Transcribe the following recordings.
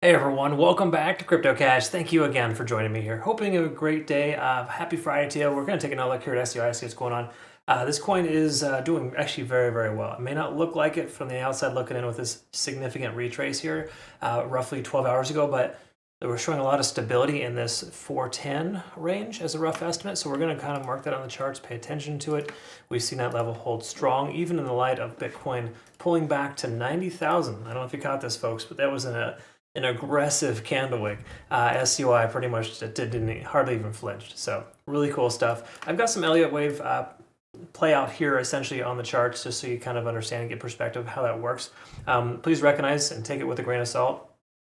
Hey everyone, welcome back to Crypto Cash. Thank you again for joining me here. Hoping you have a great day. Happy Friday to you. We're going to take another look here at SUI, see what's going on. This coin is doing actually very, very well. It may not look like it from the outside looking in with this significant retrace here roughly 12 hours ago, but they were showing a lot of stability in this 410 range as a rough estimate. So we're going to kind of mark that on the charts, pay attention to it. We've seen that level hold strong, even in the light of Bitcoin pulling back to 90,000. I don't know if you caught this, folks, but that was an aggressive candle wick. SUI pretty much didn't hardly even flinched. So really cool stuff. I've got some Elliott wave play out here essentially on the charts just so you kind of understand and get perspective of how that works. Please recognize and take it with a grain of salt.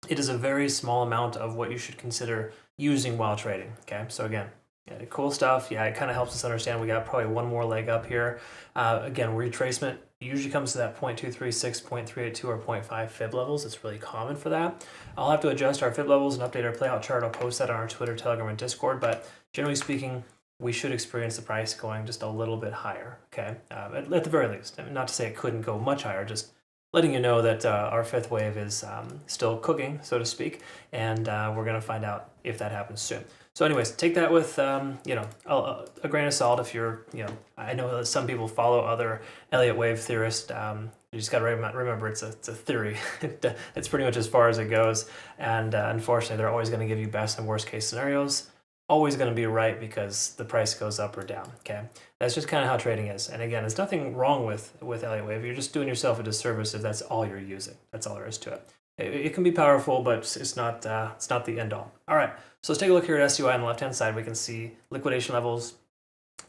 It is a very small amount of what you should consider using while trading. Okay, so again, yeah, cool stuff. Yeah, it kind of helps us understand we got probably one more leg up here. Again, retracement usually comes to that 0.236, 0.382, or 0.5 fib levels. It's really common for that. I'll have to adjust our fib levels and update our playout chart. I'll post that on our Twitter, Telegram, and Discord. But generally speaking, we should experience the price going just a little bit higher. Okay, at the very least. Not to say it couldn't go much higher, just letting you know that our fifth wave is still cooking, so to speak, and we're going to find out if that happens soon. So anyways, take that with, a grain of salt if you're, I know that some people follow other Elliott wave theorists. You just got to remember it's a theory. It's pretty much as far as it goes. And unfortunately, they're always going to give you best and worst case scenarios. Always going to be right because the price goes up or down, okay? That's just kind of how trading is. And again, there's nothing wrong with Elliott wave. You're just doing yourself a disservice if that's all you're using. That's all there is to it. It can be powerful, but it's not the end all. All right, so let's take a look here at SUI on the left-hand side. We can see liquidation levels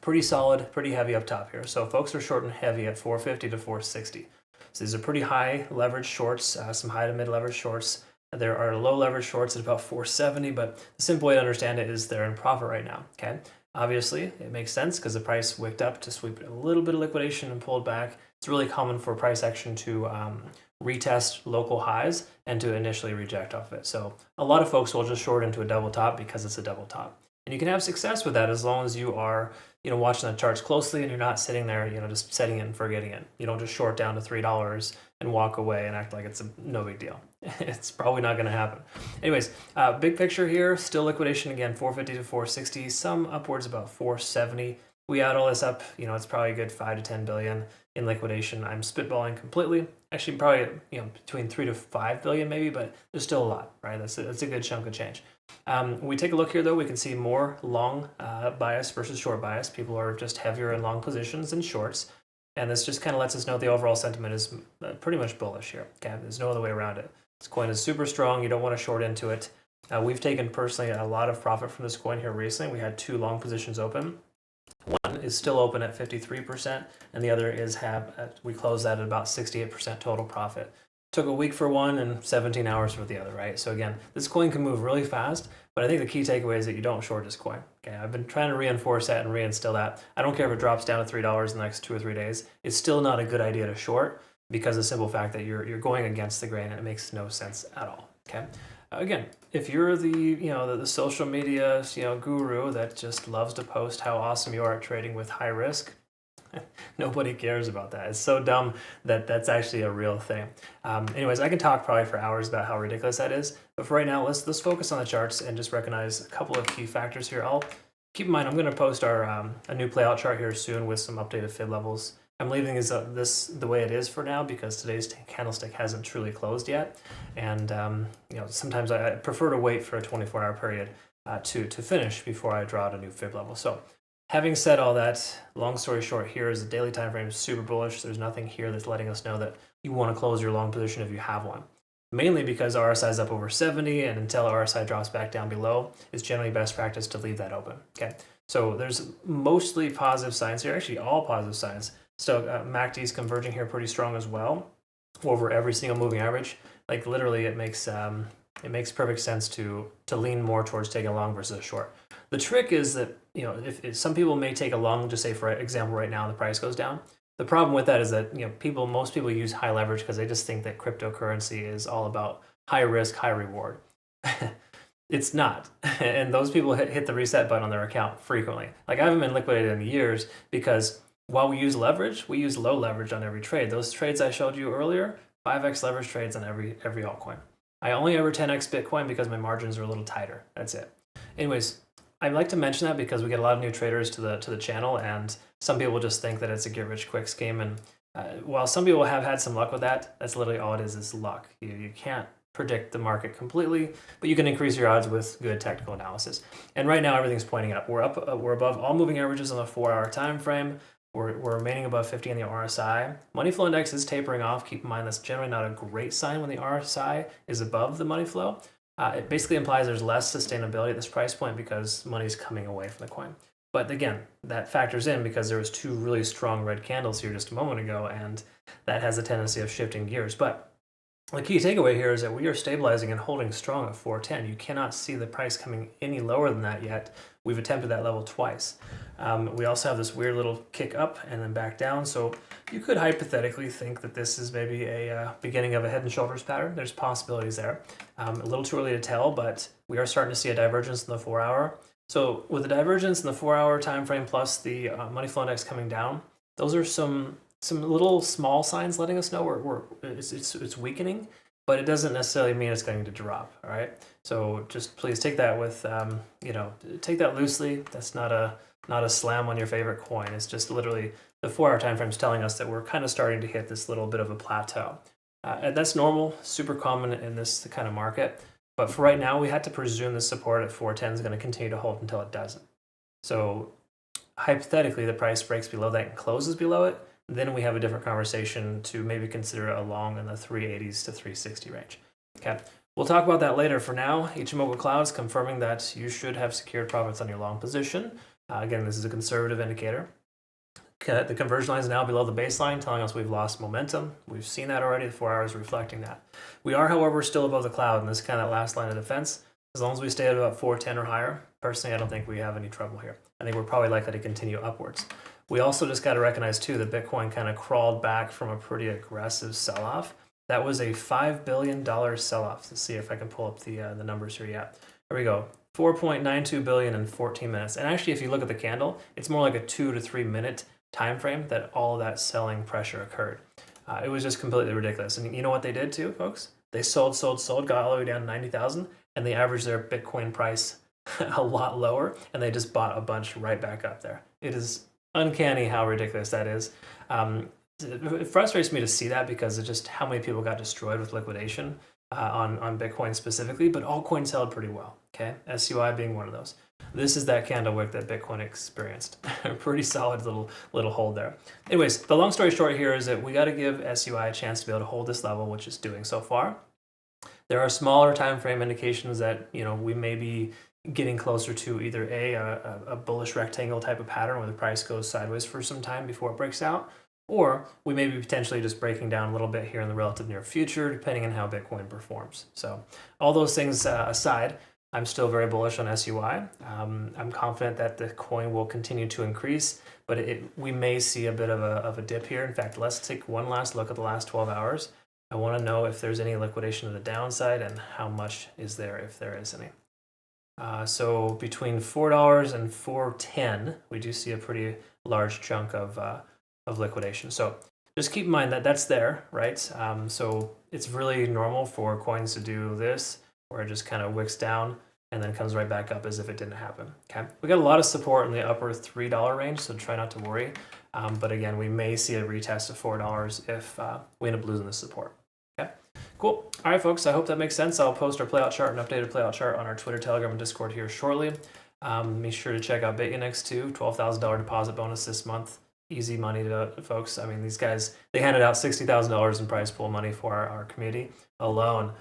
pretty solid, pretty heavy up top here. So folks are short and heavy at 450 to 460. So these are pretty high leverage shorts, some high to mid leverage shorts. There are low leverage shorts at about 470, but the simple way to understand it is they're in profit right now, okay? Obviously, it makes sense because the price wicked up to sweep a little bit of liquidation and pulled back. It's really common for price action to retest local highs and to initially reject off it. So a lot of folks will just short into a double top because it's a double top. And you can have success with that as long as you are, watching the charts closely and you're not sitting there, just setting it and forgetting it. You don't just short down to $3 and walk away and act like it's no big deal. It's probably not going to happen. Anyways, big picture here, still liquidation again, 450 to 460, some upwards about 470. We add all this up, it's probably a good 5 to 10 billion in liquidation. I'm spitballing completely. Actually, probably between 3 to 5 billion maybe, but there's still a lot, right? That's a good chunk of change. When we take a look here, though, we can see more long bias versus short bias. People are just heavier in long positions than shorts. And this just kind of lets us know the overall sentiment is pretty much bullish here. Okay, there's no other way around it. This coin is super strong. You don't want to short into it. We've taken personally a lot of profit from this coin here recently. We had 2 long positions open. One is still open at 53%, and the other is we closed that at about 68% total profit. Took a week for one and 17 hours for the other, right? So again, this coin can move really fast, but I think the key takeaway is that you don't short this coin. Okay, I've been trying to reinforce that and reinstill that. I don't care if it drops down to $3 in the next 2 or 3 days. It's still not a good idea to short because of the simple fact that you're going against the grain and it makes no sense at all. Okay. Again, if you're the social media guru that just loves to post how awesome you are at trading with high risk, nobody cares about that. It's so dumb that that's actually a real thing. Anyways, I can talk probably for hours about how ridiculous that is, but for right now, let's focus on the charts and just recognize a couple of key factors here. I'll keep in mind I'm going to post our a new playout chart here soon with some updated fib levels. I'm leaving this the way it is for now because today's candlestick hasn't truly closed yet, and sometimes I prefer to wait for a 24-hour period to finish before I draw out a new fib level. So, having said all that, long story short, here is the daily time frame is super bullish. There's nothing here that's letting us know that you want to close your long position if you have one. Mainly because RSI is up over 70, and until RSI drops back down below, it's generally best practice to leave that open. Okay, so there's mostly positive signs here, actually all positive signs. So MACD is converging here pretty strong as well over every single moving average. Like literally, it makes perfect sense to lean more towards taking a long versus a short. The trick is that if some people may take a long, just say for example, right now the price goes down. The problem with that is that most people use high leverage because they just think that cryptocurrency is all about high risk, high reward. It's not, and those people hit the reset button on their account frequently. Like I haven't been liquidated in years because while we use leverage, we use low leverage on every trade. Those trades I showed you earlier, 5x leverage trades on every altcoin. I only ever 10x Bitcoin because my margins are a little tighter. That's it. Anyways, I'd like to mention that because we get a lot of new traders to the channel, and some people just think that it's a get-rich-quick scheme. And while some people have had some luck with that, that's literally all it is luck. You can't predict the market completely, but you can increase your odds with good technical analysis. And right now, everything's pointing up. We're above all moving averages on the 4-hour time frame. We're remaining above 50 on the RSI. Money flow index is tapering off. Keep in mind that's generally not a great sign when the RSI is above the money flow. It basically implies there's less sustainability at this price point because money's coming away from the coin. But again, that factors in because there was 2 really strong red candles here just a moment ago, and that has a tendency of shifting gears. But the key takeaway here is that we are stabilizing and holding strong at 410. You cannot see the price coming any lower than that yet. We've attempted that level twice. We also have this weird little kick up and then back down. So you could hypothetically think that this is maybe a beginning of a head and shoulders pattern. There's possibilities there. A little too early to tell, but we are starting to see a divergence in the 4-hour. So with the divergence in the 4-hour time frame plus the money flow index coming down, those are some little small signs letting us know it's weakening, but it doesn't necessarily mean it's going to drop. All right, so just please take that with take that loosely. That's not a slam on your favorite coin. It's just literally the 4-hour time frame is telling us that we're kind of starting to hit this little bit of a plateau. And that's normal, super common in this kind of market. But for right now, we had to presume the support at 410 is going to continue to hold until it doesn't. So hypothetically, the price breaks below that and closes below it. Then we have a different conversation to maybe consider a long in the 380s to 360 range. Okay, we'll talk about that later. For now, Ichimoku Cloud's confirming that you should have secured profits on your long position. Again, this is a conservative indicator. The conversion line is now below the baseline, telling us we've lost momentum. We've seen that already, the 4 hours reflecting that. We are, however, still above the cloud, and this is kind of that last line of defense. As long as we stay at about 410 or higher, personally, I don't think we have any trouble here. I think we're probably likely to continue upwards. We also just got to recognize, too, that Bitcoin kind of crawled back from a pretty aggressive sell-off. That was a $5 billion sell-off. Let's see if I can pull up the numbers here. Yeah, there we go. 4.92 billion in 14 minutes. And actually, if you look at the candle, it's more like a 2 to 3 minute time frame that all of that selling pressure occurred. It was just completely ridiculous. And you know what they did, too, folks? They sold, got all the way down to 90,000, and they averaged their Bitcoin price a lot lower, and they just bought a bunch right back up there. It is uncanny how ridiculous that is. It frustrates me to see that because of just how many people got destroyed with liquidation on Bitcoin specifically, but all coins held pretty well, okay? SUI being one of those. This is that candle wick that Bitcoin experienced. A pretty solid little hold there. Anyways, the long story short here is that we got to give SUI a chance to be able to hold this level, which it's doing so far. There are smaller time frame indications that we may be getting closer to either a bullish rectangle type of pattern where the price goes sideways for some time before it breaks out, or we may be potentially just breaking down a little bit here in the relative near future, depending on how Bitcoin performs. So all those things aside, I'm still very bullish on SUI. I'm confident that the coin will continue to increase, but we may see a bit of a dip here. In fact, let's take one last look at the last 12 hours. I want to know if there's any liquidation to the downside and how much is there, if there is any. So between $4 and $4.10, we do see a pretty large chunk of liquidation. So just keep in mind that that's there, right? So it's really normal for coins to do this, where it just kind of wicks down and then comes right back up as if it didn't happen. Okay, we got a lot of support in the upper $3 range, so try not to worry. But again, we may see a retest of $4 if we end up losing the support. Okay, cool. All right, folks, I hope that makes sense. I'll post our playout chart, an updated playout chart on our Twitter, Telegram, and Discord here shortly. Be sure to check out Bitunix too. $12,000 deposit bonus this month. Easy money to folks. I mean, these guys, they handed out $60,000 in prize pool money for our community alone.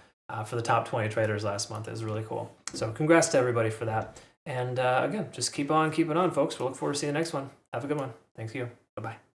For the top 20 traders last month. It was really cool. So congrats to everybody for that. And again, just keep on keeping on, folks. We'll look forward to seeing the next one. Have a good one. Thank you. Bye-bye.